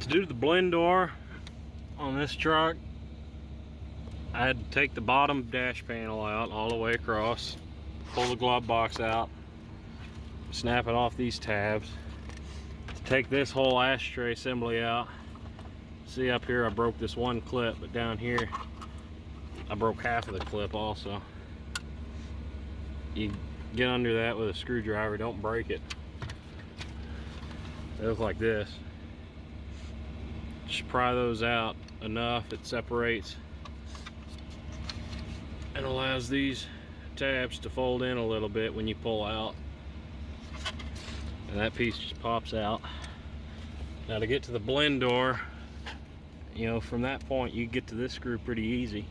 To do the blend door on this truck, I had to take the bottom dash panel out all the way across, pull the glove box out, snap it off these tabs, take this whole ashtray assembly out. See up here I broke this one clip, but down here I broke half of the clip also. You get under that with a screwdriver, don't break it. They look like this. Just pry those out enough it separates and allows these tabs to fold in a little bit when you pull out, and that piece just pops out. Now to get to the blend door, you know, from that point you get to this screw pretty easy,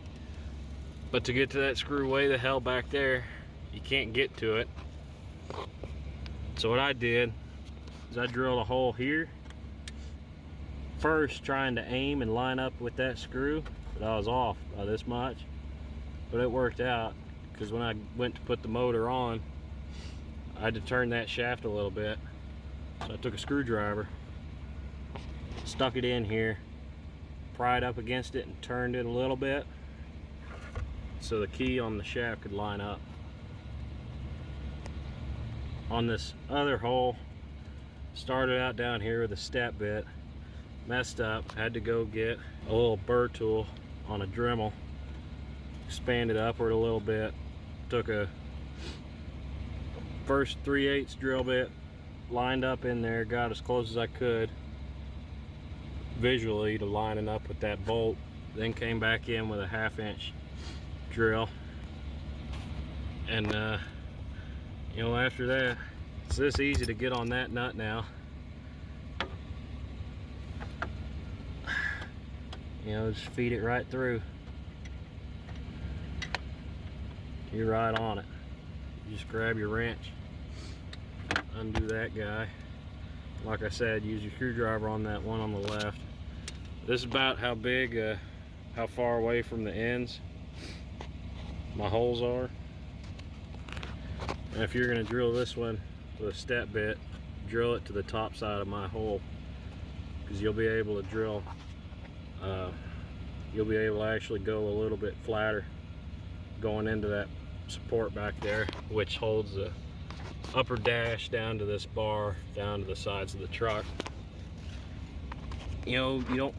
but to get to that screw way the hell back there, you can't get to it. So what I did is I drilled a hole here first, trying to aim and line up with that screw, but I was off by this much. But it worked out, because when I went to put the motor on, I had to turn that shaft a little bit. So I took a screwdriver, stuck it in here, pried up against it and turned it a little bit so the key on the shaft could line up. On this other hole, started out down here with a step bit, messed up, had to go get a little burr tool on a Dremel, expand it upward a little bit, took a first 3/8 drill bit, lined up in there, got as close as I could visually to lining up with that bolt, then came back in with a 1/2 inch drill, and you know, after that it's this easy to get on that nut now. You know, just feed it right through. You're right on it. You just grab your wrench, undo that guy. Like I said, use your screwdriver on that one on the left. This is about how big, how far away from the ends my holes are. And if you're going to drill this one with a step bit, drill it to the top side of my hole, because you'll be able to drill, you'll be able to actually go a little bit flatter going into that support back there, which holds the upper dash down to this bar down to the sides of the truck. You know, you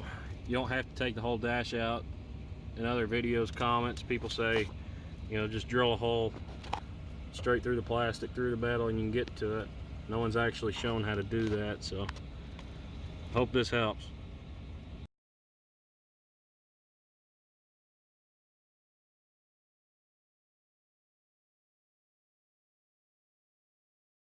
don't have to take the whole dash out. In other videos, comments, people say, you know, just drill a hole straight through the plastic, through the metal, and you can get to it. No one's actually shown how to do that, so hope this helps.